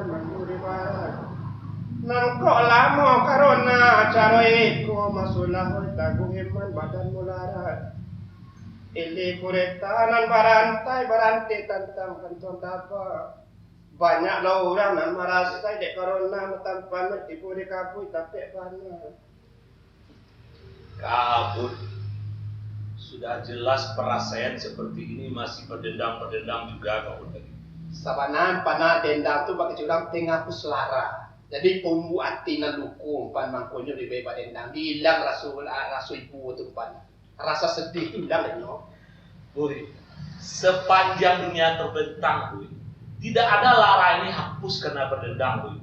pan manuri barat. Nang kok lama karona caroe ko masulah tagung iman badan mularat. Ili kuretanan barantai barante tantang kanton tapa. Banyak lah orang nak merasa dek karona tanpa tipu di kabut tapi banyak. Kabut. Sudah jelas perasaan seperti ini masih berdendam-berdendam juga kau tadi. Sabanan panah dendam tu bagi curang tengah puslara. Jadi pumbu hati na lukung pan mangkonyo di beba dendam. Hilang rasu ibu tu pan. Rasa sedih tu hilang no. Boy, sepanjang dunia terbentang, boy, tidak ada lara ini hapus karena berdendam, boy.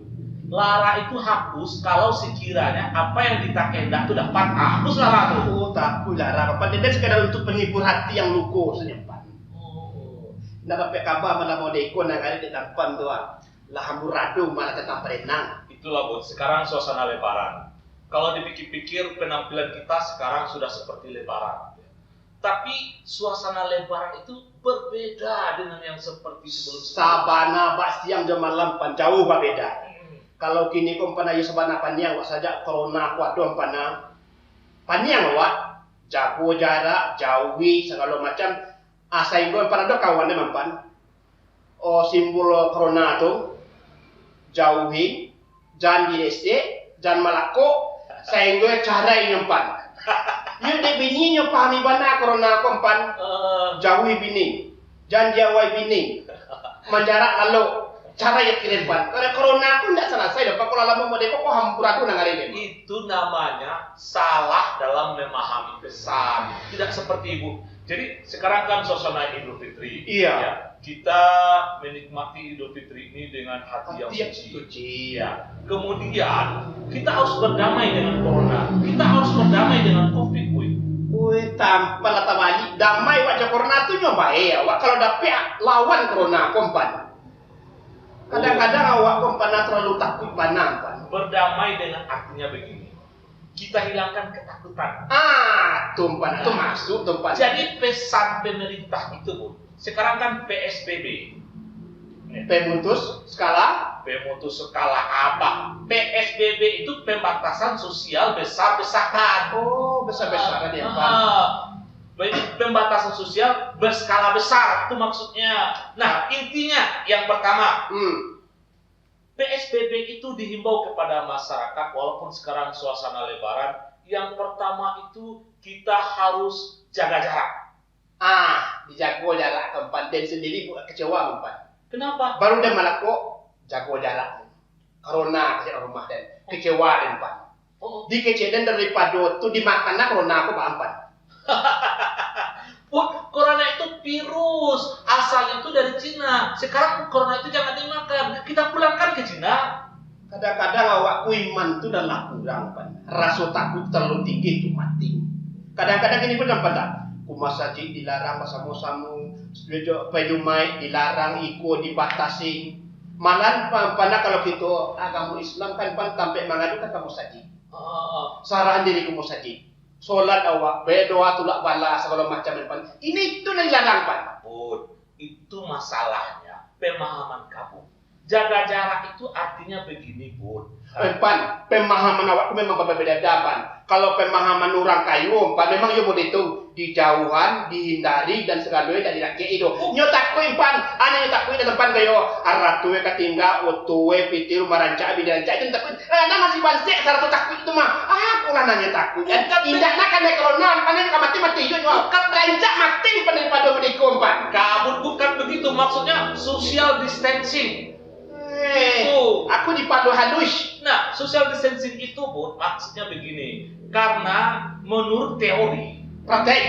Lara itu hapus kalau sekiranya apa yang kita kehendak itu dapat hapus lara itu. Oh, tak lara. Apa dendam sekadar untuk penghibur hati yang luko senyumpan. Oh. Nak dapat kabar mana mau dekon yang ada di depan tu lah hamburado malah tetap berenang. Itulah, boy. Sekarang suasana lebaran. Kalau dipikir-pikir penampilan kita sekarang sudah seperti lebaran. Tapi suasana lebaran itu berbeda dengan yang seperti sebelum. Sabana bak siang jam malam pan jauh berbeda. Kalau kini kau pernah ya sabana paniang wak saja corona kuat doang pernah. Paniang wak jago jarak jauhi segala macam. Asal kau pernah ada kawan dia mampan. Oh simbol corona tu jauhi jangan direse jangan malako. Sehingga cara ini mampan. Yuk dek bini nyo pahami bana corona kompan jauhi bini jangan jauhi bini menjarak lalu cara yang kirim pan karena corona aku tidak selesai dapat kalau lama mau deko kok hampur aku nangarin itu namanya salah dalam memahami pesan tidak seperti ibu. Jadi sekarang kan suasana Idul Fitri. Iya. Ya, kita menikmati Idul Fitri ini dengan hati yang suci. Ya. Kemudian kita harus berdamai dengan corona. Kita harus berdamai dengan COVID, boy. Wih, tampal atau balik damai wajah corona tu nyoba ya. Wak kalau dapat lawan corona kompan. Kadang-kadang awak kompan terlalu takut banang pan. Berdamai dengan artinya begini. Kita hilangkan ketakutan. Tumpan itu masuk tumpan. Jadi pesan pemerintah itu, Bu. Sekarang kan PSBB. Pemutus skala apa? PSBB itu pembatasan sosial besar-besaran. Oh, besar-besaran ya, Pak. Pembatasan sosial berskala besar itu maksudnya. Nah, intinya yang pertama, PSBB itu dihimbau kepada masyarakat walaupun sekarang suasana lebaran. Yang pertama itu kita harus jaga jarak. Dijaga jarak tempat dan sendiri bukan kecewa tempat. Kenapa? Baru dia malah kok jaga jarak. Corona ke rumah dan kecewa dan pan. Dikecewain daripada tu dimakan corona aku bampan. Corona itu virus, asal itu dari Cina. Sekarang corona itu jangan dimakan. Kita pulangkan ke Cina. Kadang-kadang awakku iman tu dah lah kurang pan. Rasa takut terlalu tinggi tu mati. Kadang-kadang ini pun nampak tak. Kumah saji dilarang bersama-sama. Pedumai dilarang, ikut dibatasi. Malah pandang kalau kita agama Islam kan pan sampai mengadu kan kamu saji. Sarahan diri kamu saji. Solat awak, berdoa tulak bala segala macam pan. Ini itu yang dilarang pan. Itu masalahnya pemahaman kamu. Jaga jarak itu artinya begini, Bun. Pan, pemahaman awak memang berbeda pan. Kalau pemahaman orang kayu, pan memang yo boleh itu dijauhan, dihindari dan segalanya dari rakyat itu. Nyo takui pan, ane nyo takui di depan kayo aratuwe katingga, otuwe pitir maranca bidanca itu takui. Nah masih bansek saratu takui itu mah. Aku lah nanya takui. Indah nak kan corona, pan nyo mati yo nyo. Kan rancak mati pan daripada medikum pan. Kabut bukan begitu, maksudnya social distancing. Aku dipadu halus. Nah, social distancing itu, Bun, maksudnya begini. Karena menurut teori,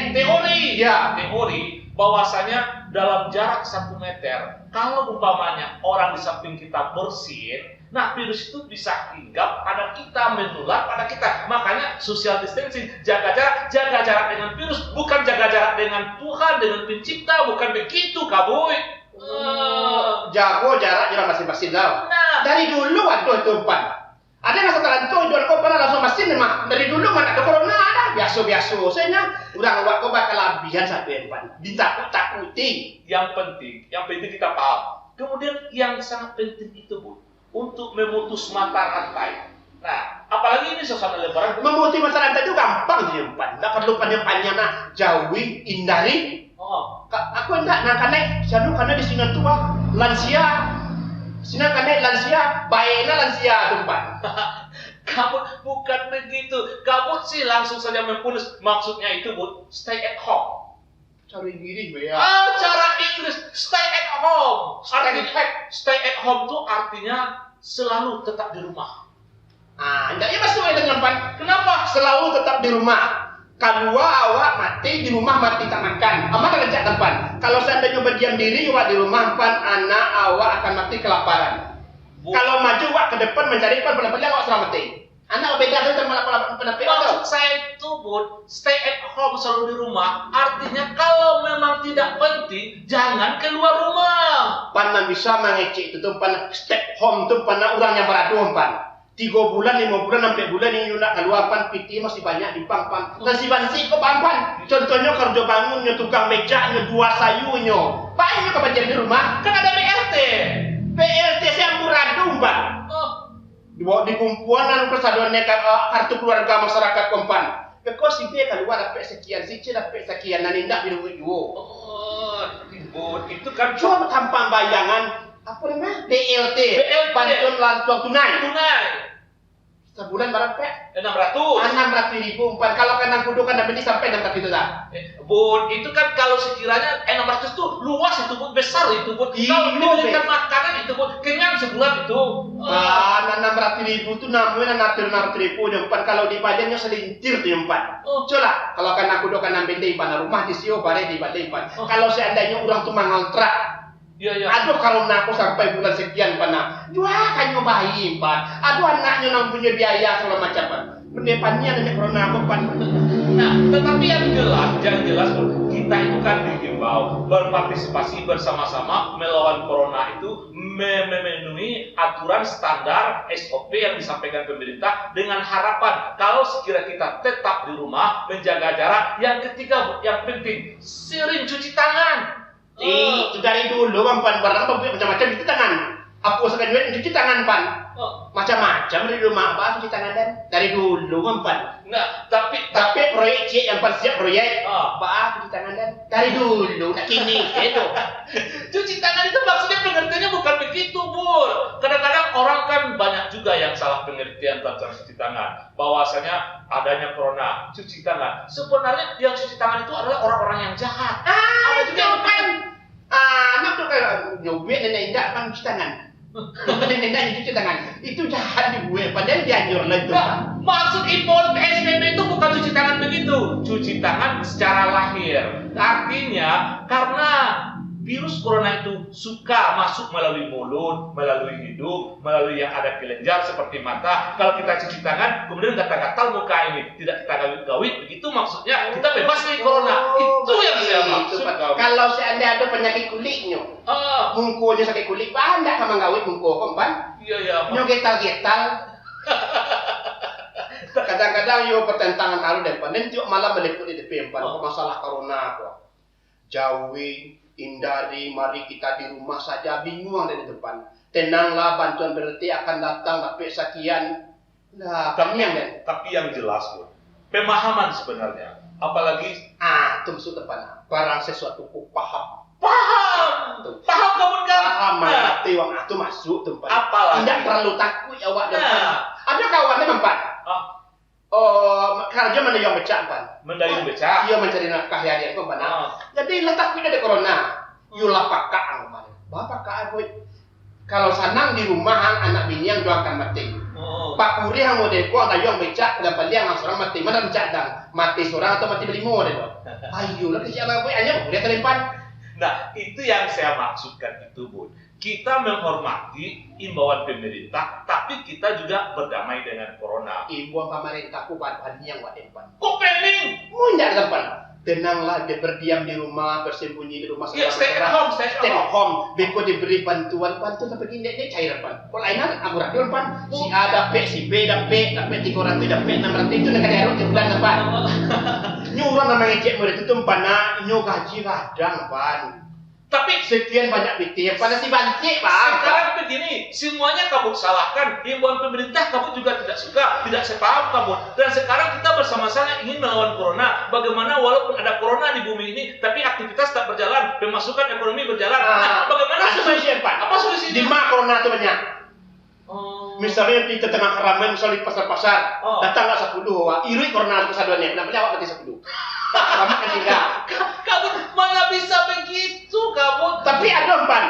teori bahwasanya dalam jarak 1 meter, kalau umpamanya orang di samping kita bersin, nah virus itu bisa hinggap pada kita, menular pada kita. Makanya social distancing, jaga jarak dengan virus, bukan jaga jarak dengan Tuhan, dengan pencipta, bukan begitu, kaboy. Jago jarak jarak masing-masing lah. Dari dulu ada tempat. Ada yang setelah itu jual kau pernah langsung mesin memang dari dulu mana ada corona ada biasa. Soalnya udah awak kau bakal labihan satu yang pan. Ditakut-takuti. Yang penting kita paham. Kemudian yang sangat penting itu, Bu, untuk memutus mata rantai. Nah, apalagi ini suasana lebaran. Memutus mata rantai itu gampang dia, Pan. Nggak perlu panjang-panjang nak jauhi, hindari. Oh, Aku enggak nak kanek, sianu karena di sini tua, lansia. Sini kanek lansia, baiknya lansia tuh, Pan. kamu bukan begitu. Kamu sih langsung saja memputus. Maksudnya itu, Bud, stay at home. Cari diri, ya. Cara Inggris, stay at home. Stay at home itu artinya selalu tetap di rumah. Enggak ya masuk dengan Pan. Kenapa? Selalu tetap di rumah. Kalau awak mati di rumah mati tak makan. Amat kerja tempat. Kalau seandainya berdiam diri awak di rumah Pan, anak awak akan mati kelaparan. Kalau maju awak ke depan mencari Pan, benar-benar awak selamatin. Anak beda tu sama pendapat Maksud saya itu, Bud, stay at home, selalu di rumah. Artinya kalau memang tidak penting, jangan keluar rumah. Pan bisa mengecek itu tuh Pan, stay home tuh Pan orang yang beradu Pan. 3 bulan, 5 bulan, sampai bulan ini nak keluar Pan, PT masih banyak di Pan. Nasi bansi kok Pan. Contohnya kerja bangunnya, tukang becaknya, 2 sayunya. Banyak kebajikan di rumah. Kan ada BRT. PLT saya beradu Pan. Dibawa di kumpulan persatuan kartu keluarga masyarakat Kompan. Because si B keluar dapat sekian, si C dapat sekian, dan indah biru juga. Bud, itu kan Cuma tanpa bayangan apa namanya? BLT. Bantuan langsung tunai. Sebulan berapa? 600. 600.000 Pan. Kalau kena kudukan dan beli sampai 600 itu tak? Bud, itu kan kalau sekiranya 600 itu luas itu, Bud, besar itu, Bud. Kalau dibelikan makanan itu, Bud, kenyang sebulan itu. 600.000 itu namanya 600.000 Pan. Kalau dipajangnya selintir tuh Pan. Coba kalau kena kudukan dan beli Pan, rumah di sio bare di balik Pan. Kalau seandainya orang tuh mengontrak. Aduh kalau aku sampai bulan sekian Pan. Wah kan nyobain Pan. Aduh anaknya nang punya biaya segala macam Pan. Pendepannya ada corona apa Pan. Nah, tetapi yang jelas kita itu kan dihimbau berpartisipasi bersama-sama melawan corona itu memenuhi aturan standar SOP yang disampaikan pemerintah dengan harapan kalau sekiranya kita tetap di rumah menjaga jarak. Yang ketiga, yang penting sering cuci tangan. Itu dari dulu Pan, barang macam-macam cuci tangan. Aku sekarang duit cuci tangan Pan. Macam-macam dari rumah Pan cuci tangan dan dari dulu Pan. Nah, tapi proyek C yang Pan siap proyek. Pak cuci tangan dan dari dulu tak kini itu. Cuci tangan itu maksudnya pengertiannya bukan begitu, Bur. Kadang-kadang orang kan banyak juga yang salah pengertian tentang cuci tangan. Bahwasanya adanya corona, cuci tangan. Sebenarnya yang cuci tangan itu adalah orang-orang yang jahat. Ada juga yang Pan. Anak tuh kayak nyobek nenek indah Pan cuci tangan. Nenek cuci tangan. Itu jahat dibuat padahal dianjur lah itu. Maksud impor PSBB itu bukan cuci tangan begitu. Cuci tangan secara lahir. Artinya karena virus corona itu suka masuk melalui mulut, melalui hidung, melalui yang ada kelenjar seperti mata. Kalau kita cuci tangan, kemudian gatal-gatal muka ini, tidak kita gawit-gawit, begitu maksudnya kita bebas dari corona. Itu yang saya maksud. Kalau seandainya ada penyakit kulitnya, mungkunya sakit kulit, Pan, tidak sama gawit mungku, Pan. Iya. Nyo getal-getal. Kadang-kadang yo pertentangan haru dan Pan, dan malah meliput di depan Pan, masalah corona kok. Jauhi, hindari, mari kita di rumah saja, bingung dari depan. Tenanglah, bantuan berarti akan datang, tapi sekian. Nah, tapi yang jelas, Bu, pemahaman sebenarnya. Apalagi, itu maksud depan. Barang sesuatu ku paham. Paham kamu kan? Paham, mengerti, wang itu masuk tempat. Apalagi? Tidak perlu takut, awak depan. Ada kawannya mempan. Kerja mendayung becak Pan. Mendayung becak? Iya mencari nafkah ya dia Pan. Jadi letaknya ada corona. Yulah pakak Pan. Bapak kak kalau sanang di rumah anak bini yang doakan mati. Pak Kuri yang model ku dayung becak dan dia seorang mati. Mana becak dan mati seorang atau mati berlima model. Ayo lah kesian apa hanya dia telimpan. Nah, itu yang saya maksudkan itu, Bun. Kita menghormati imbauan pemerintah, tapi kita juga berdamai dengan corona. Imbauan pemerintah ku Pan yang wadah Pan. Kok pening? Munyak Pan. Tenanglah, dia berdiam di rumah, bersembunyi di rumah. Iya, stay at home. Beko diberi bantuan sampai gini dia cairan Pan. Kalau lainnya aku radul Pan. Si A dapat, si B dapat 300 dapat 600 itu negara harus di bulan depan. Nyuruh namanya cek murid itu Pan, nyu gaji radang Pan. Tapi sekian banyak PT, pada si bancik, Pak. sekarang begini, semuanya kamu salahkan. Himbauan pemerintah kamu juga tidak suka, tidak sepaham kamu. Dan sekarang kita bersama-sama ingin melawan corona. Bagaimana walaupun ada corona di bumi ini, tapi aktivitas tak berjalan, pemasukan ekonomi berjalan. Nah, bagaimana solusinya, Pak? Apa solusinya? Di mana corona itu banyak? Misalnya di tengah keramaian, misalnya di pasar-pasar, datanglah 10 wah, iri corona itu saduannya, kenapa jawab berarti 10? Tak, ramai kan tinggal. Kamu mana bisa begitu kamu? Tapi ada Pan,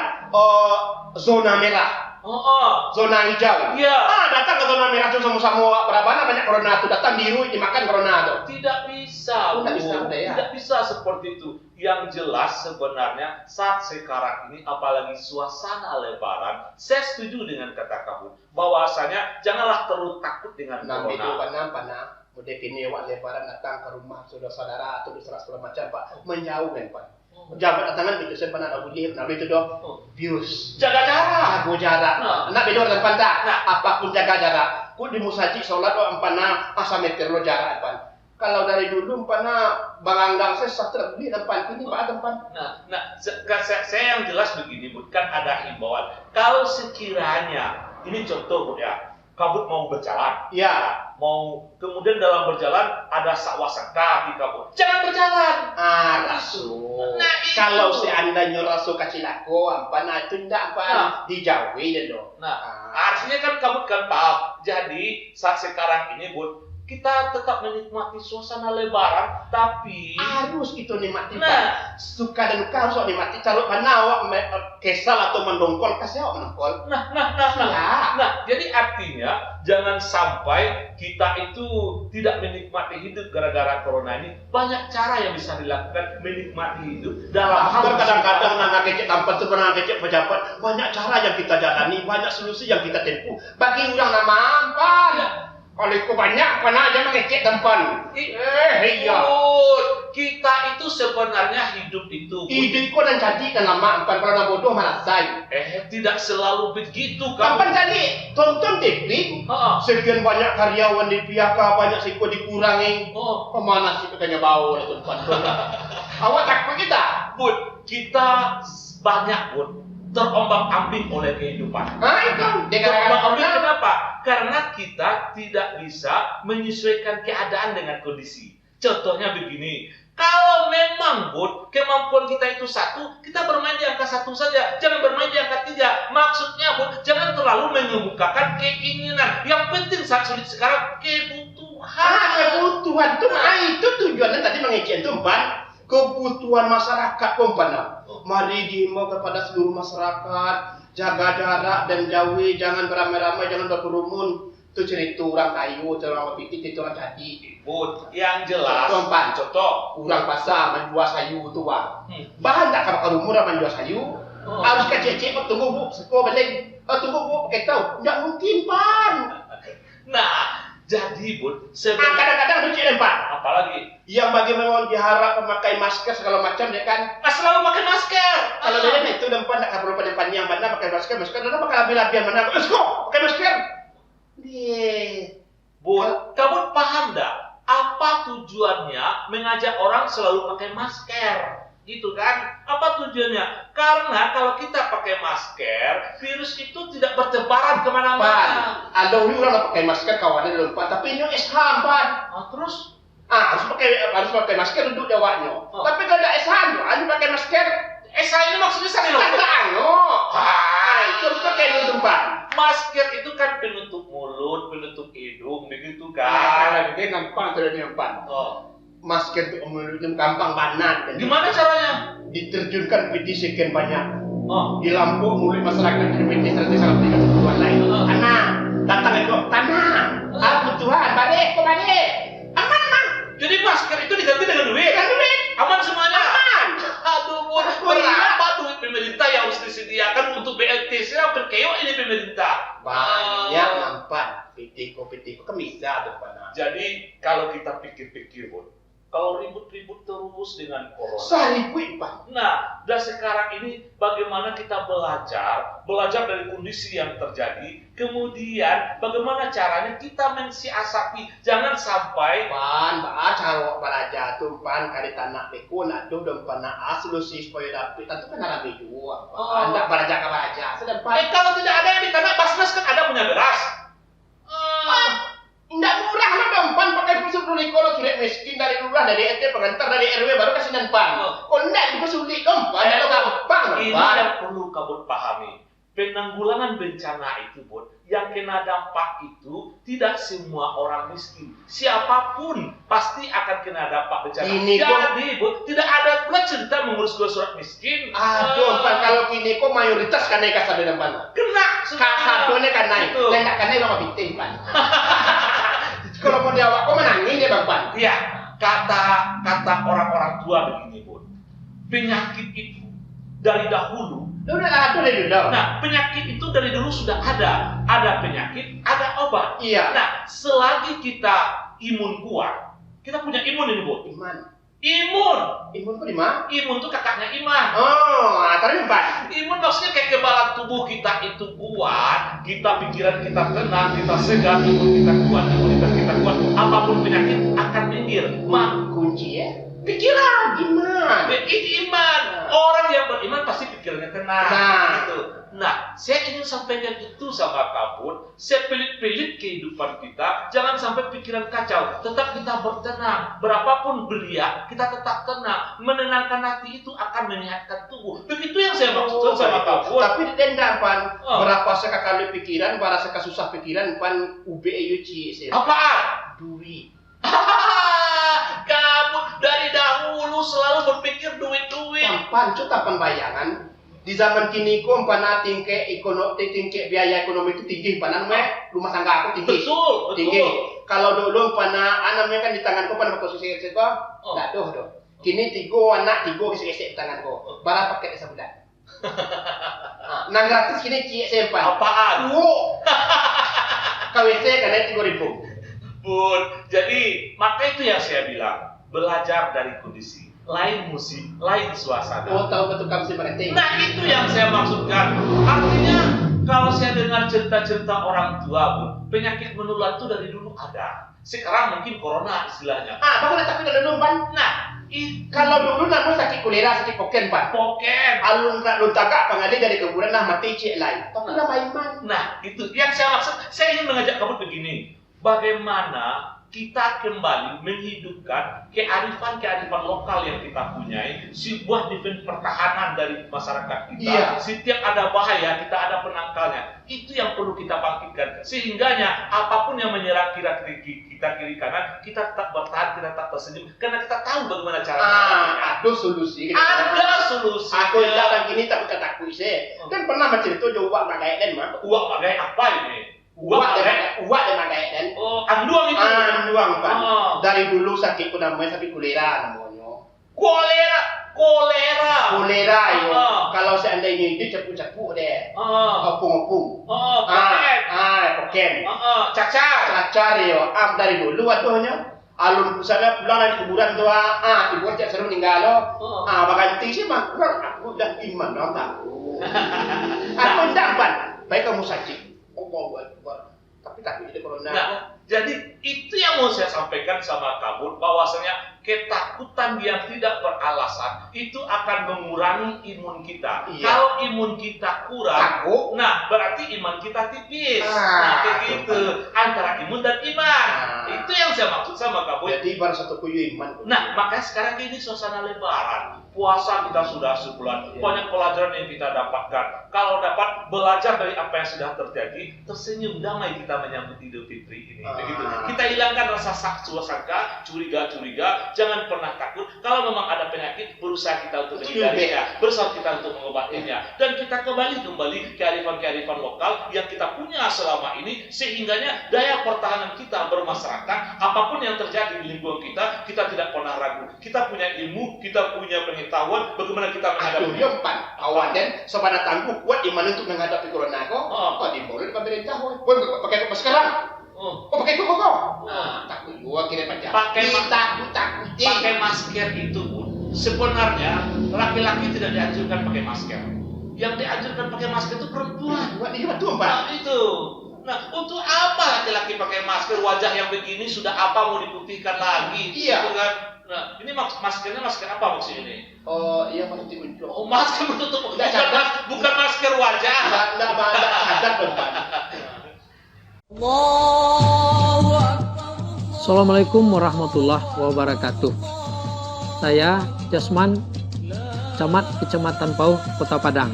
zona merah, zona hijau. Iya. Datang ke zona merah itu sama-sama berapa banyak corona itu datang biru dimakan corona itu. Tidak bisa, Tidak bisa, ya. Tidak bisa seperti itu. Yang jelas sebenarnya saat sekarang ini, apalagi suasana Lebaran, saya setuju dengan kata kamu bahwasanya janganlah terlalu takut dengan Nah, itu corona. panah. Udah kini wak Lebaran datang ke rumah saudara-saudara atau segala macam Pak, menjauh kan Pak. Jabat tangan itu saya pernah boleh, nah itu doh, bius. Jaga jarak. Jaga jarak. Nak bedor dan pantai. Nah. Apapun jaga jarak. Ku di musaji sholat do empana asa meter lo jarak Pan. Kalau dari dulu empana banganggang saya satu beli tempat ini Pak tempat. Saya yang jelas begini, bukan ada himbauan. Kalau sekiranya ini contoh ya, kabut mau berjalan, Ya. mau kemudian dalam berjalan ada sawasangka di kabut, jangan berjalan. Rasul. Nah, itu. Kalau seandainya rasul kecil aku, ampana itu ndak apa dijauhi deh dong. Artinya kan kabut kan paham. Jadi saat sekarang ini Bud, kita tetap menikmati suasana Lebaran, tapi harus itu nikmati Nah. Pak. Suka dan duka harus nikmati. Kalau mana awak kesal atau mendongkol, kasih awak mendongkol. Nah, jadi artinya jangan sampai kita itu tidak menikmati hidup gara-gara corona ini. Banyak cara yang bisa dilakukan menikmati hidup dalam hal Kadang-kadang anak kecil tanpa itu pernah kecil pejabat, banyak cara yang kita jalani, banyak solusi yang kita tempuh. Bagi orang nama Pan. Kalau itu banyak, pernah aja mengecek tempat. Iya. Kita itu sebenarnya hidup itu. Ide kau dan jadi dan lama, Pan kalau nak bodoh malah saya. Tidak selalu begitu Kapan jadi tonton TV, sekian banyak karyawan di PHK, banyak siko dikurangi. Kemana sih katanya bau lah tempat. Awak takut kita? Bud, kita banyak Bud terombang-ambing oleh kehidupan. Itu. Terombang-ambing kenapa? Karena kita tidak bisa menyesuaikan keadaan dengan kondisi. Contohnya begini, kalau memang Bud, kemampuan kita itu satu, kita bermain di angka 1 saja, jangan bermain di angka 3. Maksudnya Bud, jangan terlalu mengemukakan keinginan. Yang penting saat sulit sekarang kebutuhan. Kebutuhan itu tujuannya tadi mengecek itu Pan. Kebutuhan masyarakat Pan. Mari dihimbau kepada seluruh masyarakat, jaga jarak dan jauhi, jangan beramai-ramai, jangan berkerumun. Itu cerita orang kayu, orang pitik, itu orang jadi. Bud, yang jelas. Contoh, orang pasar menjual sayu tua. Bahan tak kalau umur menjual sayu. Harus kecek tunggu Bu, sekolah balik. Tunggu Bu, pakai tahu. Enggak mungkin Pan. Nah, jadi Bud, kadang-kadang lucu Pan. Apalagi yang bagaimana diharap memakai masker segala macam ya kan? selalu pakai masker. Kalau dia itu tempat tak perlu pada yang mana pakai masker, dan bakal lebih mana? Let's go, pakai masker. Bud, kamu paham dah? Apa tujuannya mengajak orang selalu pakai masker? Gitu kan? Apa tujuannya? Karena kalau kita pakai masker, virus itu tidak bertebaran kemana-mana. Ada orang pakai masker kawannya di tempat, tapi ini SH Pan. Terus? Harus pakai masker duduk jawabnya. Tapi kalau ada SH, harus pakai masker. SH ini maksudnya sakit itu harus pakai di tempat. Masker itu kan penutup mulut, penutup hidung, begitu kan? Ini gampang terus gampang. Masker itu mulut gampang banan. Gimana caranya? Diterjunkan PT sekian banyak. Di lampu mulut masyarakat di PT 130 lain. Datang itu tanah. Kebutuhan balik. Aman. Jadi masker itu diganti dengan duit? Aman semuanya? Aman. Aduh, berapa duit pemerintah yang harus disediakan untuk BLT? Saya berkeok ini pemerintah. Banyak nampak. PT ko kan bisa tuh Pak. Jadi kalau kita pikir-pikir, Bud, Kalau ribut-ribut terus dengan corona. Saripui, Pak. Nah, dan sekarang ini bagaimana kita belajar dari kondisi yang terjadi, kemudian bagaimana caranya kita mensiasati, jangan sampai Pan, cara belajar tuh pan kali tanah beku nak tuh dan pan solusi supaya dapat itu kan ada juga. Pan, tak belajar. Sedang pan. kalau tidak ada yang di tanah, Basnas kan ada punya beras. Nggak murah lah dong, pan pakai pusuk dulu kalau sudah miskin dari lurah, dari RT, pengantar dari RW baru kasih dan pan. Kalau nggak juga sulit dong, pan. Kalau gampang, Ini pan. yang perlu kamu pahami. Penanggulangan bencana itu, Bud, yang kena dampak itu tidak semua orang miskin. Siapapun pasti akan kena dampak bencana. Ini Jadi, Bud, tidak ada pula cerita mengurus surat miskin. Aduh, pan kalau kini kok mayoritas kan naik kasar dan pan. Kena. Kasarnya kan naik, dan tak kan naik sama binting, pan. Kalau mau jawab, kok menangis ya bang pan? Iya, kata orang-orang tua begini, Bud. Penyakit itu dari dahulu. Udah ada dari dulu. Nah, penyakit itu dari dulu sudah ada. Ada penyakit, ada obat. Iya. Nah, selagi kita imun kuat, kita punya imun ini, Bu. Iman. Imun. Imun kok di mana? Imun itu kakaknya iman. Oh, tadi pan. Imun maksudnya kayak kekebalan tubuh kita itu kuat, kita pikiran kita tenang, kita segar, imun kita kuat, imunitas kita kuat, apapun penyakit akan minggir. Kunci ya. Pikiran. Iman. Ini iman. Orang yang beriman pasti pikirannya tenang. Nah. Gitu. Nah, saya ingin sampaikan itu sama kamu. Saya pelit-pelit kehidupan kita. Jangan sampai pikiran kacau. Tetap kita bertenang. Berapapun belia, kita tetap tenang. Menenangkan hati itu akan menyehatkan tubuh. Begitu yang saya maksudkan sama kamu. Tapi dendam pan. Berapa sekali pikiran, berapa susah pikiran pan UBEUC. Apaan? Duit. Kamu dari dahulu selalu berpikir duit-duit. Pan cuta bayangan. Di zaman kini ko pana tingke biaya ekonomi itu tinggi panan rumah tangga aku tinggi. Betul. Tinggi. Kalau dulu pana anaknya kan di tanganku pana posisi itu enggak doh. Kini tiga gesek di tanganku. Bara pakai sebulan. Nah gratis kini cie sempan. Apaan? KWC kan 3.000. Bun, jadi maka itu yang saya bilang, belajar dari kondisi. Lain musik, lain suasana. Oh, tahu betul kamu sih berarti. Nah, itu yang saya maksudkan. Artinya, kalau saya dengar cerita-cerita orang tua, Bun, penyakit menular itu dari dulu ada. Sekarang mungkin corona istilahnya. Bagaimana tapi kalau dulu, Pan? Nah, kalau dulu namun sakit kolera, sakit poken, Pan. Poken. Alun tagak pengadil dari kuburan nah mati cik lain. Tapi nama iman. Nah, itu yang saya maksud. Saya ingin mengajak kamu begini. Bagaimana kita kembali menghidupkan kearifan lokal yang kita punyai, sebuah defense pertahanan dari masyarakat kita. Iya. Setiap ada bahaya, kita ada penangkalnya. Itu yang perlu kita bangkitkan. Sehingganya apapun yang menyerang kita kiri kanan, kita tetap bertahan, kita tetap tersenyum. Karena kita tahu bagaimana caranya. Ada solusi. Ada solusi. Aku tidak begini tapi kataku sih. Kan pernah bercerita jauh magai dan mah. Uang magai apa ini? Uak dan magai dan. Oh, anduang itu. Anduang, Pak. Dari dulu sakit ku namanya sakit kolera namanya. Kolera yo. Kalau seandainya itu cepu-cepu deh. Opung-opung. Poken. Cacar yo. Dari dulu waduhnya. Alun pusatnya pulang dari kuburan tuh dibuat cak seru ninggal lo. Baganti sih mah aku udah iman dong tahu. Aku dapat. Baik kamu sakit. Tapi takut jadi corona. Nah, jadi itu yang mau saya sampaikan sama kamu, bahwasanya ketakutan yang tidak beralasan itu akan mengurangi imun kita. Iya. Kalau imun kita kurang, nah berarti iman kita tipis. Nah, kayak gitu. Antara imun dan iman. Itu yang saya maksud sama kamu. Jadi baru satu kuyu iman. Nah, makanya sekarang ini suasana lebaran. Puasa kita sudah sebulan. Banyak pelajaran yang kita dapatkan. Kalau dapat belajar dari apa yang sudah terjadi, tersenyum damai kita menyambut Idul Fitri ini. Begitu. Kita hilangkan rasa sangka, curiga. Jangan pernah takut. Kalau memang ada penyakit, berusaha kita untuk menghindarinya, berusaha kita untuk mengobatinya, dan kita kembali kearifan-kearifan lokal yang kita punya selama ini, sehingganya daya pertahanan kita bermasyarakat, apapun yang terjadi di lingkungan kita, kita tidak pernah ragu. Kita punya ilmu, kita punya pengetahuan bagaimana kita menghadapi. Awan dan sobat tangguh kuat iman untuk menghadapi corona kok di mulut pemerintah pakai sekarang. Pakai kok. Takut gua kira macam. Pakai takut pakai masker itu pun sebenarnya laki-laki tidak dianjurkan pakai masker. Yang dianjurkan pakai masker itu perempuan. Iya betul Pak. Nah, itu. Nah, untuk apa laki-laki pakai masker? Wajah yang begini sudah apa mau diputihkan lagi? Iya. Gitu kan? Nah, ini maskernya masker apa maksudnya ini? Oh iya menutup hidung. Oh, masker menutup Nggak cadar. bukan masker wajah. Enggak hadap dong Pak. Assalamualaikum warahmatullahi wabarakatuh. Saya Jasman, Camat Kecamatan Pauh, Kota Padang,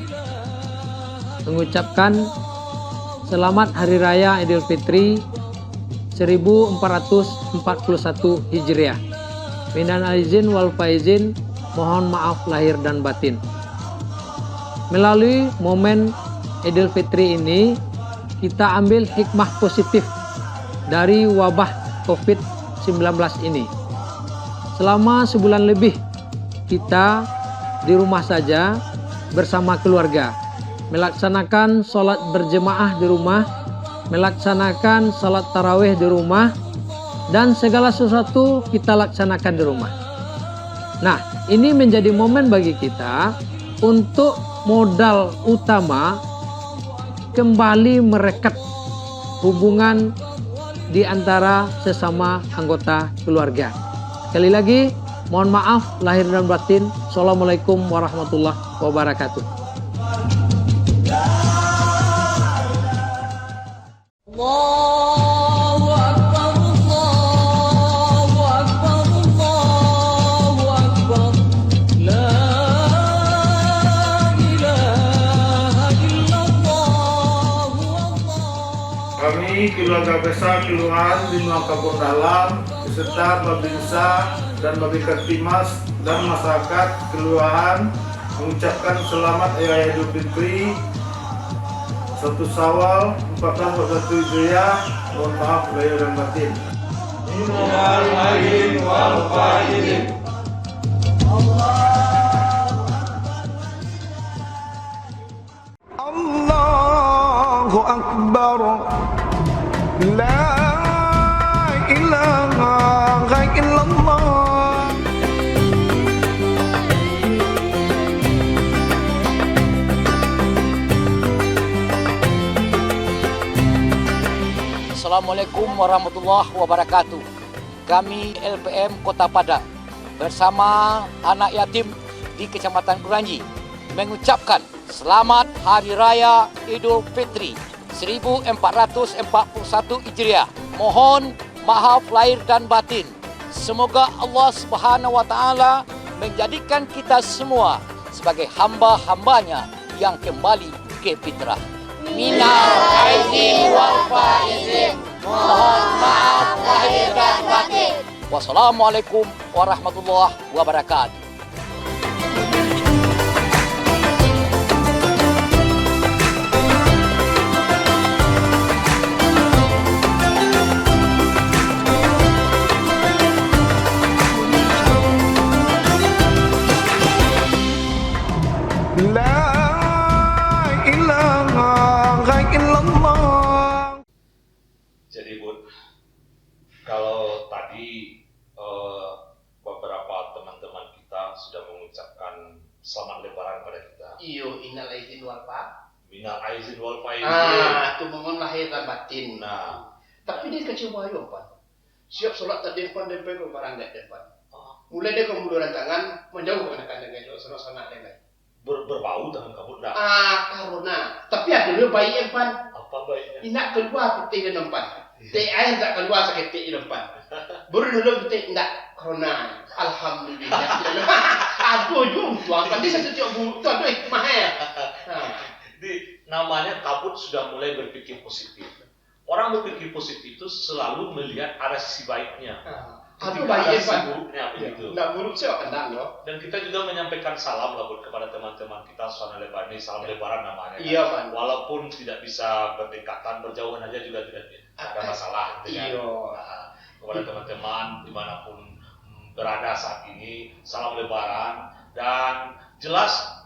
mengucapkan selamat Hari Raya Idul Fitri 1441 Hijriah. Minal aizin wal faizin, mohon maaf lahir dan batin. Melalui momen Idul Fitri ini, kita ambil hikmah positif dari wabah COVID-19 ini. Selama sebulan lebih kita di rumah saja bersama keluarga, melaksanakan sholat berjemaah di rumah, melaksanakan sholat tarawih di rumah, dan segala sesuatu kita laksanakan di rumah. Nah, ini menjadi momen bagi kita untuk modal utama kembali merekat hubungan di antara sesama anggota keluarga. Sekali lagi, mohon maaf lahir dan batin. Assalamualaikum warahmatullahi wabarakatuh. Allahu Akbar, Allahu Akbar, Allahu Akbar. La ilaha illallah, Allah. Kami keluarga besar Kelurahan Lima Kampung Dalam beserta Babinsa dan Babinsa Timas dan masyarakat Kelurahan mengucapkan selamat Hari Raya Idul Fitri 1 Syawal 1441 Hijriah. Mohon maaf lahir dan batin. Minal aidin wal faizin. Allahu Akbar. La ilaha illallah. Assalamualaikum warahmatullahi wabarakatuh. Kami LPM Kota Padang bersama anak yatim di Kecamatan Kuranji mengucapkan selamat Hari Raya Idul Fitri 1441 Hijriah. Mohon maaf lahir dan batin. Semoga Allah Subhanahu wa taala menjadikan kita semua sebagai hamba-hambanya yang kembali ke fitrah. Minal aidin wal faizin. Mohon maaf lahir dan batin. Wassalamualaikum warahmatullahi wabarakatuh. La ilaha illallah. Jadi Bud, kalau tadi beberapa teman-teman kita sudah mengucapkan selamat lebaran pada kita. Iyo innal aizin wal fa. Minal aizin wal faizin. Itu mohon lahir dan batin. Nah, Tapi dia kecewa yo Pak. Siap sholat tadi depan DP barang enggak depan. Mulai dia kemunduran tangan menjauh ke anak-anak dengan sana-sana lain. berbau dengan kamu enggak? Karena tapi ada dulu bayi yang pan. Apa baiknya? Inak keluar putih di depan. Teh air tak keluar sakit di depan. Baru dulu putih enggak corona. Alhamdulillah. Aduh jumpa. Tadi saya setiap butuh aduh hikmah ya. Jadi namanya kabut sudah mulai berpikir positif. Orang berpikir positif itu selalu melihat ada sisi baiknya. Aduh Ketika bayi ada yang sisi pan. buruknya begitu. Enggak buruk sih kendang loh. Dan kita juga menyampaikan salam lah Bud, kepada teman-teman kita Suara Lebaran ini, salam Lebaran namanya. Iya, kan? Pak. Walaupun tidak bisa berdekatan, berjauhan aja juga tidak ada masalah. Gitu, kan? Iya. Nah, kepada teman-teman dimanapun berada saat ini, salam Lebaran. Dan jelas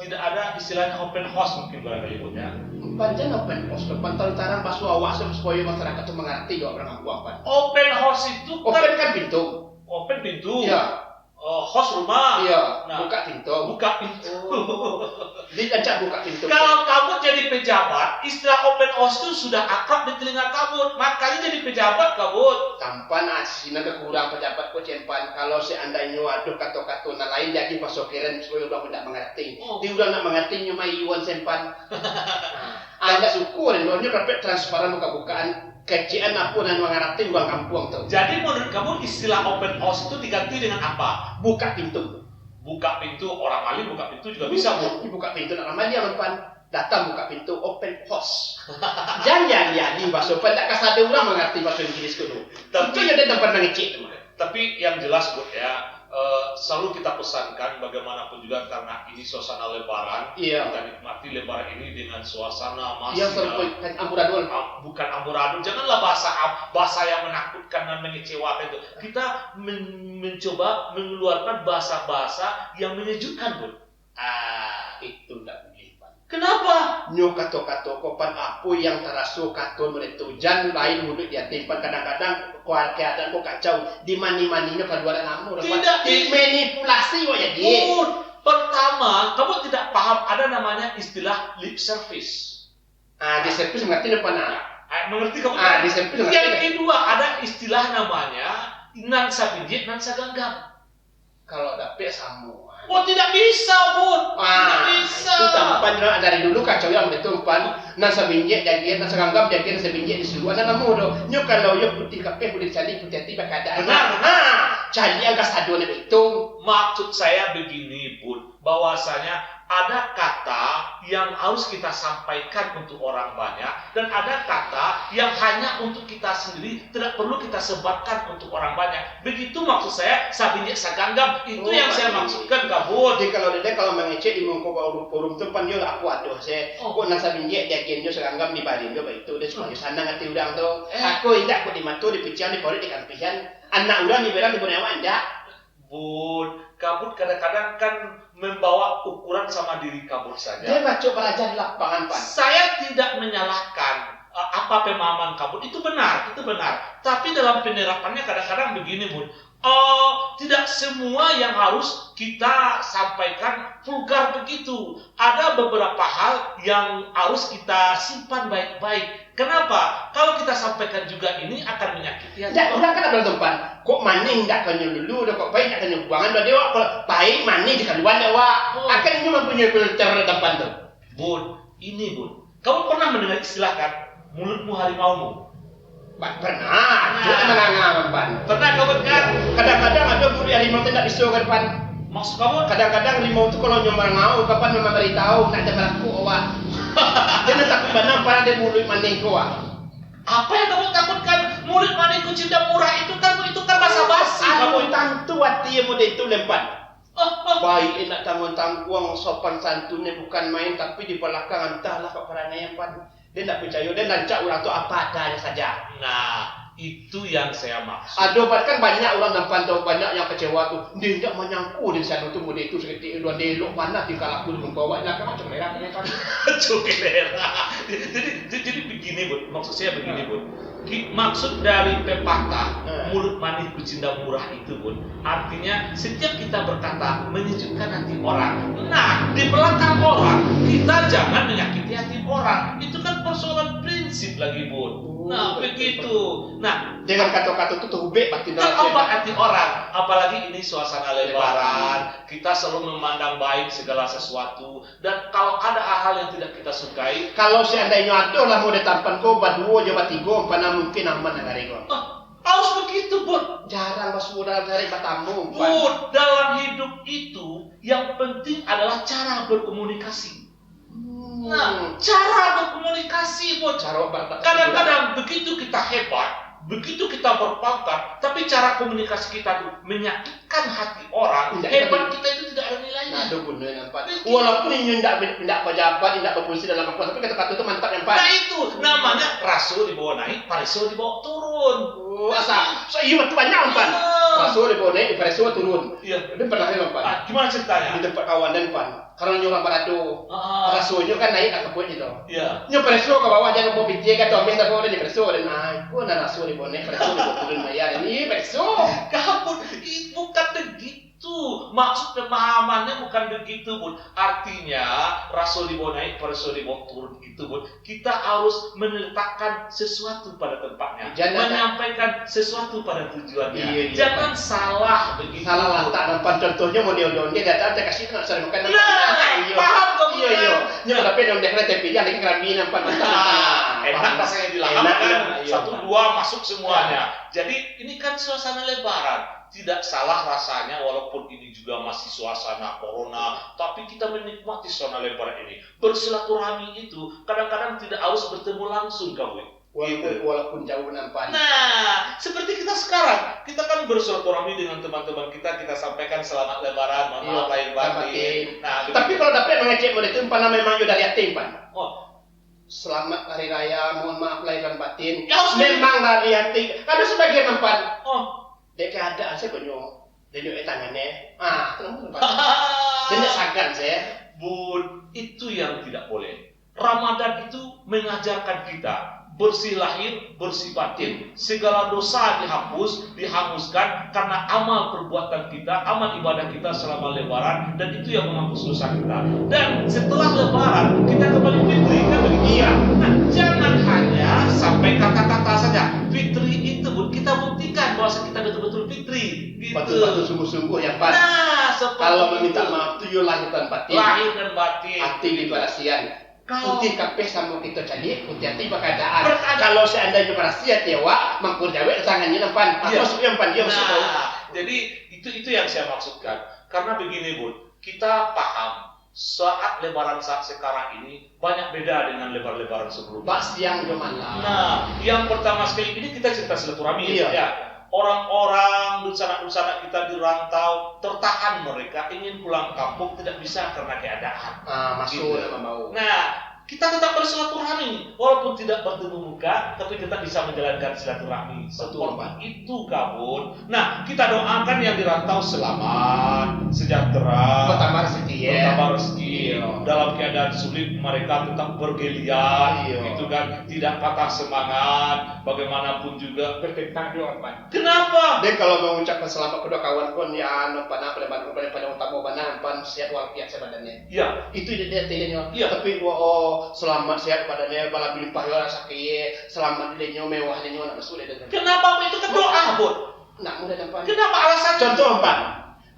tidak ada istilahnya open house mungkin barangkali Bud ya. Panjang open house, pantauan pas awak supaya masyarakat itu mengerti juga orang aku apa. Open house itu Open kan pintu. open open pintu. Iya. Host rumah. Iya, Nah, buka pintu. buka pintu. Diajak buka pintu. Kalau kamu jadi pejabat, istilah open house itu sudah akrab di telinga kamu. Makanya jadi pejabat kamu. Tampan asina kekurang pejabat ko cempan. Kalau seandainya waduh kata-kata lain jadi pasokiran supaya udah tidak mengerti. Oh. Dia udah nak mengerti nyuma iwan sempan. Ada syukur, nolnya dapat transparan buka-bukaan. Kecian apa dan mengerti uang kampung tuh. Jadi menurut kamu istilah open house itu diganti dengan apa? Buka pintu. Buka pintu, orang maling buka pintu juga bisa, Bu. Buka pintu nak ramai dia mempan. Datang buka pintu open house. Jangan di bahasa Sopan tak kasar ada orang mengerti bahasa Inggris kudu. Tentu ada tempat mengecek tu. Tapi yang jelas, Bu, ya, selalu kita pesankan bagaimanapun juga karena ini suasana Lebaran, Iya. kita nikmati Lebaran ini dengan suasana masih Yang terkait amburadul. bukan amburadul. Janganlah bahasa yang menakutkan dan mengecewakan itu. Kita mencoba mengeluarkan bahasa-bahasa yang menyejukkan, Bu. Itu tak boleh. Pan. Kenapa? Nyo kato-kato kopan apa yang terasa kato menentu jan lain mulut dia timpan kadang-kadang keadaan kok kacau di mani-maninya keluaran namu Tidak, manipulasi kok ya dia. Pertama, kamu tidak paham ada namanya istilah lip service. Di servis mengerti apa nak? Mengerti kamu? Di servis Yang mengerti. kedua ada istilah namanya nan sabinjit nan saganggam. Kalau dapet samu. Oh, tidak bisa, Bu. Tidak bisa. Itu tampan dari dulu kacau yang betul pan. Nan sabinjit jagian nan saganggam jagian sabinjit di seluruh anak namu do. Nyo kalau yo putih kape putih cali putih tiba keadaan. Benar. Cali angka sadone itu. Maksud saya begini, Bu, bahwasanya ada kata yang harus kita sampaikan untuk orang banyak dan ada kata yang hanya untuk kita sendiri, tidak perlu kita sebarkan untuk orang banyak. Begitu maksud saya, sabinjek saganggam, itu yang saya maksudkan, kabut. Jadi kalau dia kalau mengecek di muka forum tu pan dia aku aduh saya kok nasa binjek dia kian dia seranggam di badan dia begitu dia sebagai sana ngati udang tu. Aku indak aku di matu di pician di pori di kampihan anak udang di berang di bonawa indak. Bun, kabut kadang-kadang kan membawa ukuran sama diri kabut saja. Dia baca pelajar di lapangan pan. Saya tidak menyalahkan apa pemahaman kabut, itu benar. Tapi dalam penerapannya kadang-kadang begini, Bun. Tidak semua yang harus kita sampaikan vulgar begitu. Ada beberapa hal yang harus kita simpan baik-baik. Kenapa? Kalau kita sampaikan juga ini akan menyakiti hati Tidak, orang. udah kan ada tempat. Kok maning tidak kau dulu, dah kok baik tak kau buangan dah dewa. Kalau baik maning di kaluan dewa. Akan ini mempunyai filter tempat tu. Bun, ini Bun. Kamu pernah mendengar istilah kan? Mulutmu harimaumu. Pernah. Cuma menangan pan. Pernah kamu kan? Kadang-kadang ada murid harimau tidak bisa ke depan. Maksud kamu? Kadang-kadang harimau tu kalau nyomar ngau, kapan memang beritahu nak ada melaku awak. Dia nak takut benar pada dia mulut maning kau awak. Apa yang kamu takutkan? Murid maniku cinta murah itu kan basa-basi. Kamu tantu hati yang muda itu lempan. Baik nak tanggung-tanggung sopan santunnya bukan main tapi di belakang entahlah kau perangai yang pan. Dia tak percaya, dia nancak orang tu apa adanya saja. Nah, itu yang saya maksud. Aduh, kan banyak orang nampak tu banyak yang kecewa tu. Dia tidak menyangku di sana tu muda itu seperti dua delok mana tinggal aku belum bawa nak macam merah kan. Cukelera. Jadi begini, Bun. Maksud saya begini, Bun. Maksud dari pepatah mulut manis bercinta murah itu, Bun, artinya setiap kita berkata menyejukkan hati orang. Nah, di belakang orang kita jangan menyakiti hati orang. Itu kan persoalan prinsip lagi, Bun. Nah, begitu. Nah, dengan kata-kata itu terhubung batin dalam terobak hati orang. Apalagi ini suasana Lebaran, kita selalu memandang baik segala sesuatu. Dan kalau ada hal-hal yang tidak kita sukai, kalau seandainya ada lah mau ditampan kau berdua jawa tiga, mana mungkin aman negara kau. harus begitu, Bun. Jarang masuk dalam dari batamu. Bun, dalam hidup itu yang penting adalah cara berkomunikasi. Nah, cara berkomunikasi, Bun. Kadang-kadang begitu kita hebat, begitu kita berpangkat, tapi cara komunikasi kita itu menyakitkan hati orang, hebat kita itu tidak ada nilainya. Ada gunanya, Pak. Walaupun ini tidak pejabat, tidak berfungsi dalam apa, tapi kata-kata itu mantap yang Pak. Nah itu namanya rasul dibawa naik, parisul dibawa turun. Asal, iya betul banyak Pak. Rasul di naik, Preso turun. Iya. Itu pernah ya Pan. Gimana ceritanya? Di tempat kawan dan Pan. Karena nyurang parado. Rasulnya kan naik ke kebun itu. Iya. Nyo Preso ke bawah jangan mau pijak kan tuh tapi udah di Preso dan naik. Gua na Rasul di naik, Preso di turun bayar. Ini Preso. Kabur, itu bukan begitu. Maksud pemahamannya bukan begitu, Bun. Artinya Rasul dibawa naik, Rasul dibawa turun gitu, Bun. Kita harus meletakkan sesuatu pada tempatnya, menyampaikan sesuatu pada tujuannya. Iya. Jangan salah begitu. Salah lah tak nampak contohnya model dia datang saya kasih nak sering makan. Paham kamu? Iya. Nyo tapi dong dia tapi dia lagi kerami nampak enak rasanya dilahapkan, satu dua masuk semuanya. Jadi ini kan suasana Lebaran. Tidak salah rasanya walaupun ini juga masih suasana corona, tapi kita menikmati suasana Lebaran ini. Bersilaturahmi itu kadang-kadang tidak harus bertemu langsung, kamu. Walaupun jauh nampak. Nah, seperti kita sekarang, kita kan bersilaturahmi dengan teman-teman kita sampaikan selamat Lebaran, mohon maaf lahir batin. Nah, tapi kalau dapat mengecek model itu Pan memang sudah yatim Pan. Oh, selamat hari raya, mohon maaf lahir dan batin. Ya, memang dari yatim. Ada sebagian Pan. oh. Dia keadaan saya banyak. Dia tangannya. Kenapa Pan? Dia sagan saya. Bun, itu yang tidak boleh. Ramadan itu mengajarkan kita bersih lahir, bersih batin. Segala dosa dihanguskan karena amal perbuatan kita, amal ibadah kita selama Lebaran, dan itu yang menghapus dosa kita. Dan setelah Lebaran kita kembali fitri, kan begitu? Iya. Nah, jangan hanya sampai kata-kata saja. Fitri itu, Bun, kita buktikan bahwa kita betul-betul fitri. Gitu. Betul-betul sungguh-sungguh ya Pan. Nah, kalau meminta maaf itu lahir dan batin. Lahir dan batin. Hati di perasian. Putih kape sama kita cari putih hati berkeadaan. Kalau seandainya perasian ya Wak, mangkur jawe tangannya Pan. Aku masuk yang Pan dia masuk. Jadi itu yang saya maksudkan. Karena begini, Bun, kita paham saat Lebaran saat sekarang ini banyak beda dengan Lebaran sebelumnya. Pak siang ke malam. Nah, yang pertama sekali ini kita cerita silaturahmi. Iya. Ya. Orang-orang dusana-dusana kita di rantau tertahan, mereka ingin pulang kampung tidak bisa karena keadaan. Masuk Gitu. mau. Nah, kita tetap bersilaturahmi walaupun tidak bertemu muka, tapi kita bisa menjalankan silaturahmi. Seperti itu, Kabun. Nah, kita doakan yang di rantau selamat, sejahtera, Bertambah rezeki ya. bertambah rezeki. Dalam keadaan sulit mereka tetap bergeliat, gitu kan, tidak patah semangat. Bagaimanapun juga Bertentang doa Pan. kenapa? Dan kalau mengucapkan selamat kepada kawan pun ya pada utama Pan sehat walafiat sebadannya. Ya, Itu dia tidaknya. Iya. Tapi selamat sehat badannya bala bilimpah ya sakit. Selamat dia mewah dia nak masuk dia. kenapa itu kan doa, Bun? Nak mudah Pan. Kenapa alasannya? Contoh Pan.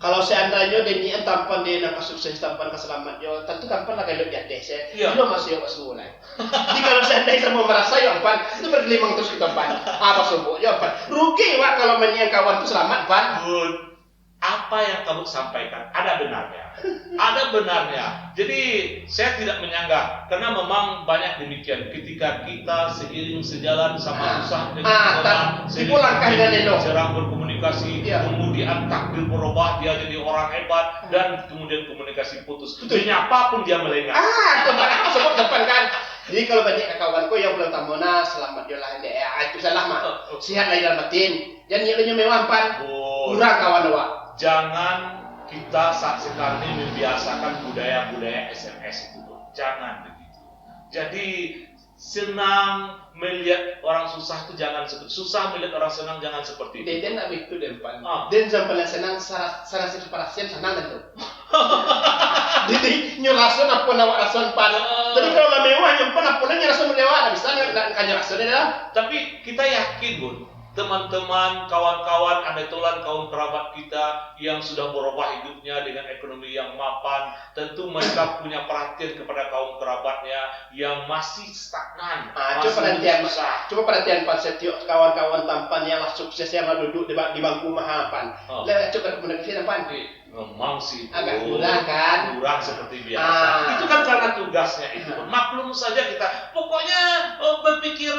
Kalau seandainya dia ni tampan dia nak sukses tampan keselamat dia, tentu tampan lah kalau dia desa. Iya. Dia masih masuk lah. Jadi kalau seandainya semua merasa ya Pan, itu bergelimang terus kita Pan. Apa subuh ya Pan. Rugi Wak kalau menyang kawan itu selamat Pan. Bun, apa yang kamu sampaikan ada benarnya. Ada benarnya. Jadi saya tidak menyanggah karena memang banyak demikian ketika kita seiring sejalan sama susah dengan orang, dipulangkan dari lo. serang berkomunikasi, Iya. kemudian takdir berubah, dia jadi orang hebat, dan kemudian komunikasi putus. Menyapa pun dia melengah. Tempat aku sebut depan kan. Jadi kalau banyak kawanku yang belum tamona selamat dia lah itu salah mah. Sehat lahir dan batin. Dan yang mewah Pan. Bun, Kurang kawan Wak. jangan kita saat sekarang ini membiasakan budaya-budaya SMS itu, Bun. Jangan begitu. Jadi senang melihat orang susah itu jangan seperti susah melihat orang senang, jangan seperti itu. Dia nak begitu Pan. Ah. Dan sampai senang sarang separasian senang dan tuh. Jadi nyurasun apa nawak rasun Pan. Jadi kalau mewah nyempan apa nyurasun mewah bisa enggak nyurasun dah. Tapi kita yakin, Bun, teman-teman, kawan-kawan, anetulan, kaum kerabat kita yang sudah berubah hidupnya dengan ekonomi yang mapan, tentu mereka punya perhatian kepada kaum kerabatnya yang masih stagnan, masih susah. Coba perhatian Pan Setio, kawan-kawan tampan yang lah sukses yang lah duduk di bangku mahapan. Lihat coba komunikasi Pan. Memang sih, Agak Bun, kurang kan? kurang seperti biasa. Itu kan karena tugasnya itu, Bun. Maklum saja kita. Pokoknya berpikir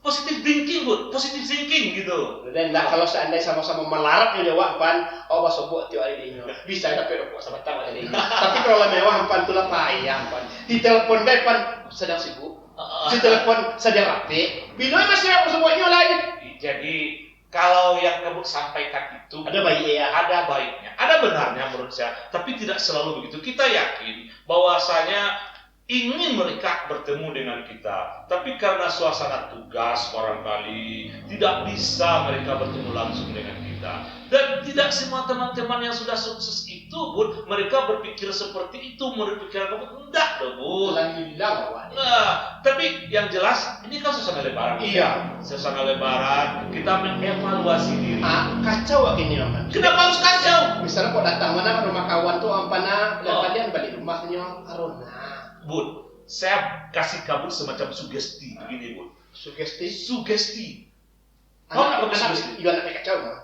positive thinking, Bun. Positive thinking gitu. Dan kalau seandainya sama-sama melarat ya Wak Pan, sebut tiap hari ini. Bisa dapat rokok sama tamu hari ini. Tapi kalau mewah Pan tulah payah Pan. Di telepon baik Pan sedang sibuk. Di telepon sedang rapi. Bila masih aku sebutnya lain. Jadi kalau yang kamu sampaikan itu Ada baiknya ya. ada baiknya, ada benarnya menurut saya, tapi tidak selalu begitu. Kita yakin bahwasanya ingin mereka bertemu dengan kita, tapi karena suasana tugas barangkali tidak bisa mereka bertemu langsung dengan kita. Dan tidak semua teman-teman yang sudah sukses itu, Bud, mereka berpikir seperti itu, berpikir kamu enggak dong, Bud. Alhamdulillah, Pak. Nah, tapi yang jelas ini kan suasana lebaran. Iya. Suasana lebaran, kita mengevaluasi diri. Kacau gini, Pak. Kenapa harus kacau? Misalnya kok datang mana ke rumah kawan tuh ampana, Oh. kalian balik rumahnya Arona. Bud, saya kasih kamu semacam sugesti begini, Bud. Sugesti. Sugesti. Kau nggak Anak, sugesti? iya anak kacau, Pak.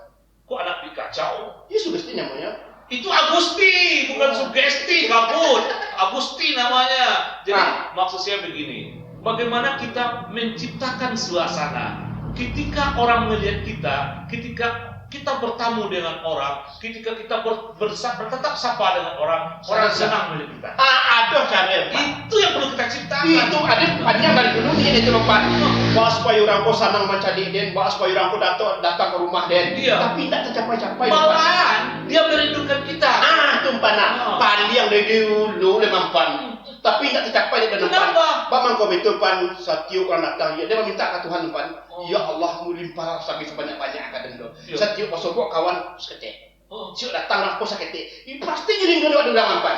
Kok anak dikacau? Iya sugesti namanya. Itu Agusti, bukan sugesti, kabut. Agusti namanya. Jadi maksud saya begini, bagaimana kita menciptakan suasana ketika orang melihat kita, ketika kita bertamu dengan orang, ketika kita bertatap sapa dengan orang senang melihat kita. Ada cara, Pak. Itu yang perlu kita ciptakan. Itu ada panjang dari dulu nih itu Pak. Bahwa supaya orang kau senang mencari den, bahwa supaya orang kau datang ke rumah den. Iya. Tapi tidak tercapai-capai. Malahan dia merindukan kita. Itu pana. Oh. Pan yang dari dulu memang pan. Tapi tidak tercapai dengan pan. Kenapa? Bang kau betul pan setiap orang datang dia meminta ke Tuhan pan. Oh. Ya Allah mulimpah sampai sebanyak-banyak akan do. Iya. Setiap pasogok kawan sekete. Oh. Siap datang aku sakit. Ini pasti jadi dulu ada orang pan.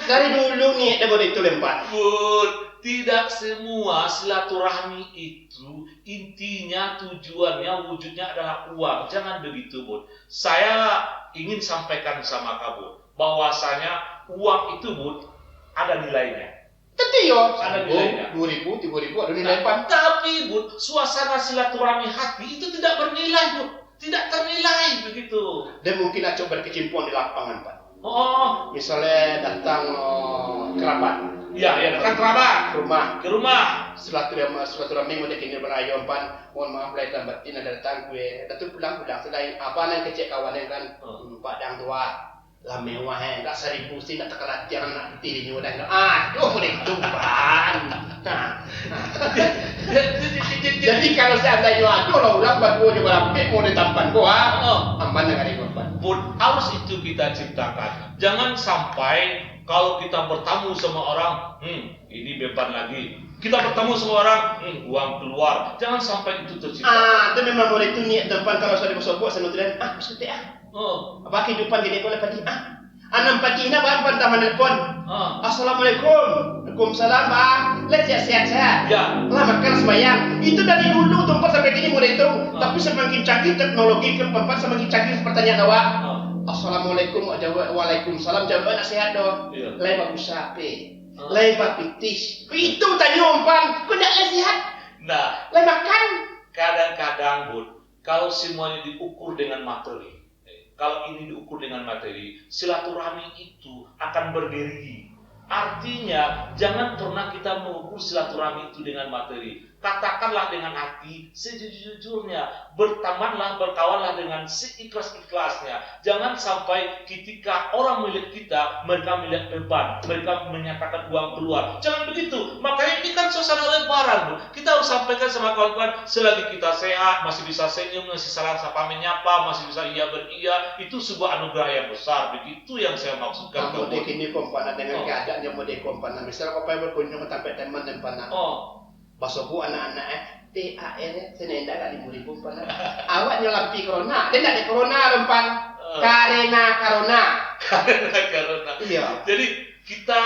Dari dulu nih dia boleh itu lempar. Bud, tidak semua silaturahmi itu intinya tujuannya wujudnya adalah uang. Jangan begitu, Bud. Saya ingin sampaikan sama kamu bahwasanya uang itu, Bud, ada nilainya. Tentu yo. Ada nilainya. 2.000, 3.000 ada nilai pan. Tapi, Bud, suasana silaturahmi hati itu tidak bernilai, Bud. Tidak ternilai begitu. Dan mungkin acok berkecimpung di lapangan pan. Oh, Misalnya datang kerabat ya, datang kerabat rumah ke rumah. silaturahmi mau kini berayom pan. Mohon maaf lahir dan batin ada datang gue. Datang pulang selain apa yang kecek kawan yang kan padang tua. Lah mewah tak 1.000 sih tak terkelat jangan nak tiri udah. Boleh itu pan. Jadi kalau seandainya aduh lah ulang buat gue juga lapik mau ditampan gua. Aman dengan itu pan. Bud, harus itu kita ciptakan. Jangan sampai kalau kita bertamu sama orang, ini beban lagi. Kita bertemu sama orang, uang keluar. Jangan sampai itu tercipta. Itu memang boleh itu niat depan kalau sudah dimasuk senutrian. Maksudnya apa kehidupan gini boleh pati? Anam pati ina bang pantaman telepon. Assalamualaikum. Waalaikumsalam bang. Let's sehat-sehat. Ya. Lah makan sembahyang. Itu dari dulu tempat sampai kini mulai itu. Tapi semakin canggih teknologi ke tempat semakin canggih pertanyaan awak. Assalamualaikum waalaikumsalam jawaban sehat dong. Iya. Lain bagus sapi. Lain pitis. Itu tanya umpan. Kau tidak sehat. Nah, Lain makan. kadang-kadang, Bud, kalau semuanya diukur dengan materi, kalau ini diukur dengan materi, silaturahmi itu akan berdiri. Artinya, jangan pernah kita mengukur silaturahmi itu dengan materi. Katakanlah dengan hati sejujurnya, bertemanlah, berkawanlah dengan seikhlas-ikhlasnya. Jangan sampai ketika orang melihat kita, mereka melihat beban, mereka menyatakan uang keluar. Jangan begitu. Makanya ini kan suasana lebaran, Bu. Kita harus sampaikan sama kawan-kawan, selagi kita sehat, masih bisa senyum, masih salam sapa menyapa, masih bisa iya beria, itu sebuah anugerah yang besar. Begitu yang saya maksudkan. Kamu dek ini kompana dengan keadaan yang mau kompana. Misalnya kau pengen berkunjung ke tempat teman dan pana. Basoku anak-anak TAR senenda kali 10.000 pana. Awak nyelampi corona. Dia tidak ada corona rempan. Karena. Iya. Jadi kita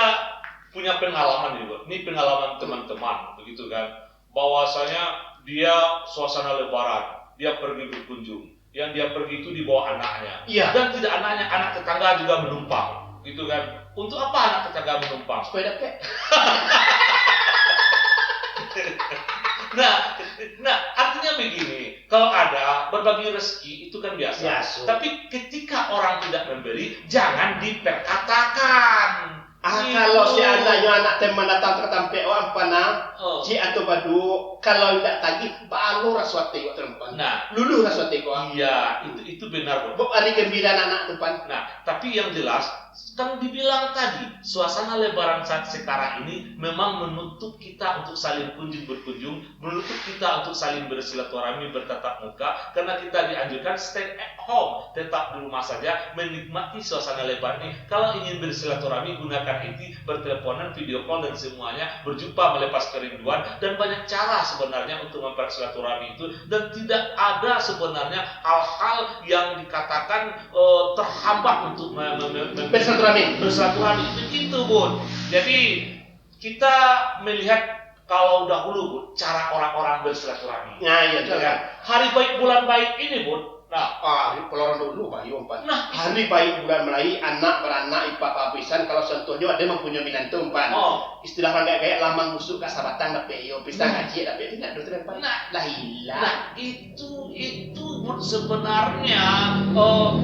punya pengalaman juga. Ini pengalaman teman-teman, begitu kan? Bahwasanya dia suasana lebaran, dia pergi berkunjung. Yang dia pergi itu dibawa anaknya. Iya. Dan tidak anaknya, anak tetangga juga menumpang, gitu kan? Untuk apa anak tetangga menumpang? Supaya dapat. Nah, artinya begini, kalau ada berbagi rezeki itu kan biasa. Yes. Tapi ketika orang tidak memberi, jangan diperkatakan. Kalau seandainya anak teman datang ke tempat orang pana, ci atau badu, kalau tidak tagih, balu raswati kok tempat. Nah, lulu raswati kok. iya, itu benar, Bro. Hari gembira anak depan. Nah, tapi yang jelas kan dibilang tadi, suasana lebaran saat sekarang ini memang menuntut kita untuk saling berkunjung, menuntut kita untuk saling bersilaturahmi, bertatap muka, karena kita dianjurkan stay at home, tetap di rumah saja, menikmati suasana lebaran ini. Kalau ingin bersilaturahmi, gunakan itu, berteleponan, video call, dan semuanya, berjumpa melepas kerinduan, dan banyak cara sebenarnya untuk mempererat silaturahmi itu, dan tidak ada sebenarnya hal-hal yang dikatakan terhambat untuk bersilaturahmi itu, Bun. Jadi kita melihat kalau dahulu, Bun, cara orang-orang bersilaturahmi. Nah, iya, Hari baik bulan baik ini, Bun. Nah, pelorong dulu Pak Yompan. Nah, hari baik bulan Melayu, anak beranak ipa papisan, kalau contohnya ada mempunyai minantu umpan. Istilah orang kayak lamang busuk kak sabatang tapi yo pisang ngaji tapi tidak do terempan. Lah hilang. Nah, itu Bun, sebenarnya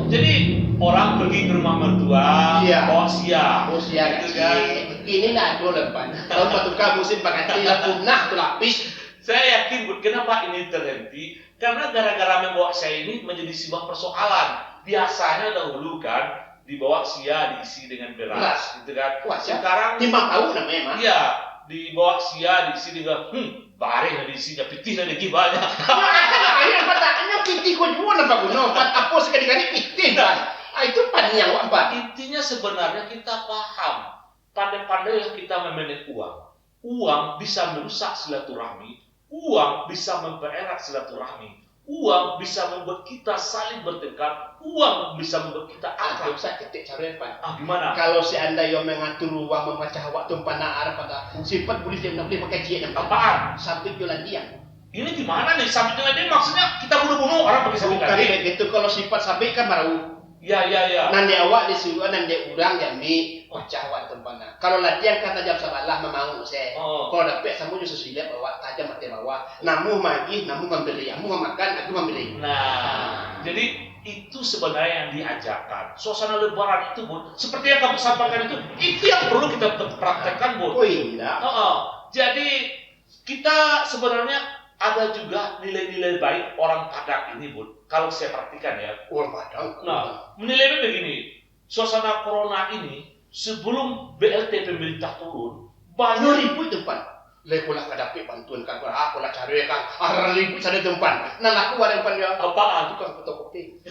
jadi orang pergi ke rumah mertua, bawa sia. Oh sia gitu kan. Ini nak do lempan. Kalau patuka musim pakai punah tu lapis. Saya yakin, Bun, kenapa ini terhenti? Karena gara-gara membawa sia ini menjadi sebuah persoalan. Biasanya dahulu kan dibawa sia diisi dengan beras, gitu kan. Wah, sekarang timbang tahu namanya mah. Iya, dibawa sia diisi dengan bareng diisinya pitih dan lagi banyak. Ini apa taknya pitih kau jual apa guna? Apa sekali-kali pitih kan? Itu panjang apa? Intinya sebenarnya kita paham, pandai-pandailah kita memanage uang. Uang bisa merusak silaturahmi. Uang bisa mempererat silaturahmi. Uang bisa membuat kita saling bertengkar. Uang bisa membuat kita akrab. Bisa ketik cara apa? Gimana? Kalau seandainya mengatur uang membaca waktu panah pada sifat boleh dia nak boleh pakai cia apaan? Sabit jualan dia. Ini gimana nih? Sabit jualan dia maksudnya kita bunuh-bunuh orang pakai sabit Bukan tadi. begitu, kalau sifat sabit kan baru. Ya. Nanti awak disuruh nanti urang jambi wajah awak tempatnya. Kalau latihan kata jam sabalah memang saya. Kalau dapat samu justru silap awak tajam mati bawah. Namu magi, namu membeli, kamu makan, aku membeli. Nah, jadi itu sebenarnya yang diajarkan. Suasana lebaran itu, Bun, seperti yang kamu sampaikan itu yang perlu kita praktekkan, Bun. Oh iya. Jadi kita sebenarnya ada juga nilai-nilai baik orang Padang ini, Bun. Kalau saya perhatikan ya. Orang Padang. Nah, menilainya begini. Suasana corona ini sebelum BLT pemerintah turun, banyak ribu tempat. Lekulah kadapi bantuan kan aku lah cari kan. Ribu sana tempat. Nah aku ada tempat dia. Apaan? Tukang fotokopi.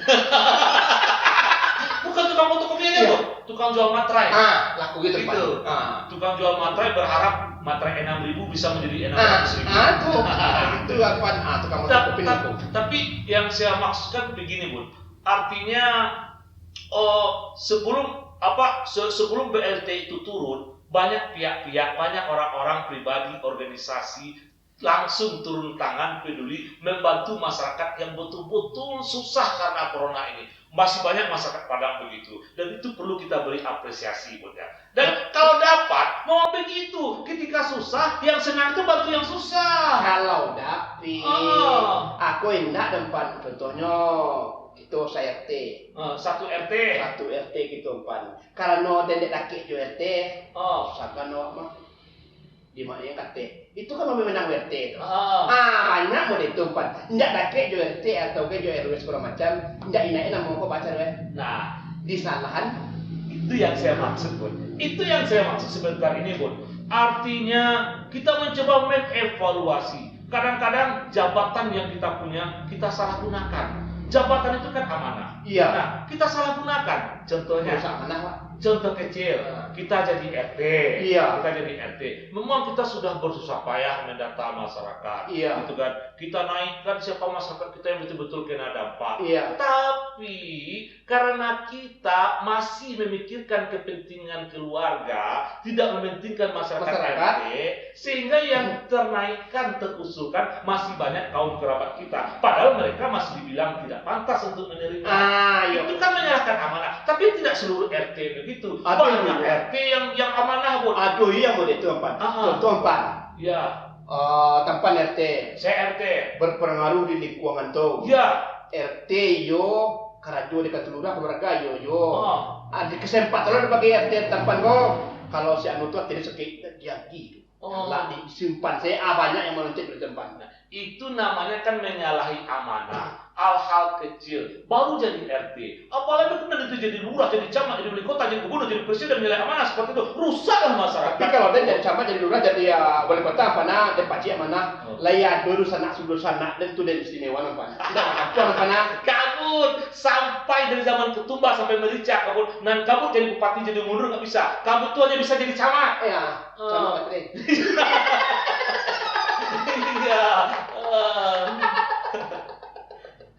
Bukan tukang fotokopi aja, Bun. Tukang jual materai. Laku gitu. Tukang jual materai berharap materai 6.000 bisa menjadi 600.000. Itu apa? Tukang fotokopi. Tapi yang saya maksudkan begini, Bun. Artinya sebelum BLT itu turun, banyak pihak-pihak, banyak orang-orang pribadi, organisasi langsung turun tangan peduli membantu masyarakat yang betul-betul susah karena corona ini. Masih banyak masyarakat Padang begitu, dan itu perlu kita beri apresiasi, Bun, ya. Dan kalau dapat mau begitu, ketika susah yang senang itu bantu yang susah. Kalau dapat aku indah tempat contohnya itu saya RT. Satu RT gitu umpan. Karena dendek laki jo RT, sakano mah di mana yang kate. Itu kan memenang RT. Banyak mau ditumpan. Ndak laki jo RT atau ke jo RW segala macam, ndak inain nama kau baca we. Nah, disalahan itu yang saya maksud, Bun. Itu yang saya maksud sebentar ini, Bun. Artinya kita mencoba mengevaluasi. Kadang-kadang jabatan yang kita punya kita salah gunakan. Jabatan itu kan amanah. Iya. Nah, kita salah gunakan. Contohnya, contoh kecil, kita jadi RT. Iya. Kita jadi RT. Memang kita sudah bersusah payah mendata masyarakat. Iya. Gitu kan. Kita naikkan siapa masyarakat kita yang betul-betul kena dampak. Iya. Tapi karena kita masih memikirkan kepentingan keluarga, tidak mementingkan masyarakat. RT, sehingga yang ternaikkan, terusulkan masih banyak kaum kerabat kita. Padahal mereka masih dibilang tidak pantas untuk menerima. Itu kan menyalahkan amanah. Tapi tidak seluruh RT begitu. Banyak RT yang amanah, Bun. Iya mau itu empat. Contoh empat. Ya. Tempat RT. Saya RT. Berpengaruh di lingkungan tuh. Ya. RT yo karajo dekat lurah keluarga yo. Ada kesempatan bagi RT tempat kok. Kalau si anu tuh tidak sakit dia gitu. Lah disimpan saya banyak yang menuntut bertempat. Itu namanya kan menyalahi amanah. hal-hal kecil baru jadi RT. Apalagi kemudian itu jadi lurah, jadi camat, jadi wali kota, jadi gubernur, jadi presiden, nilai amanah seperti itu, rusaklah masyarakat. Tapi kalau dia jadi camat, jadi lurah, jadi wali kota, mana dia pakcik mana, layak dulu sanak sudah sanak dan itu dan istimewa nampak. Tidak apa mana. Kabut sampai dari zaman Ketumbar sampai Merica, kabut. Nan kabut jadi bupati, jadi mundur nggak bisa. Kabut tuh hanya bisa jadi camat. Ya, camat baterai. Iya.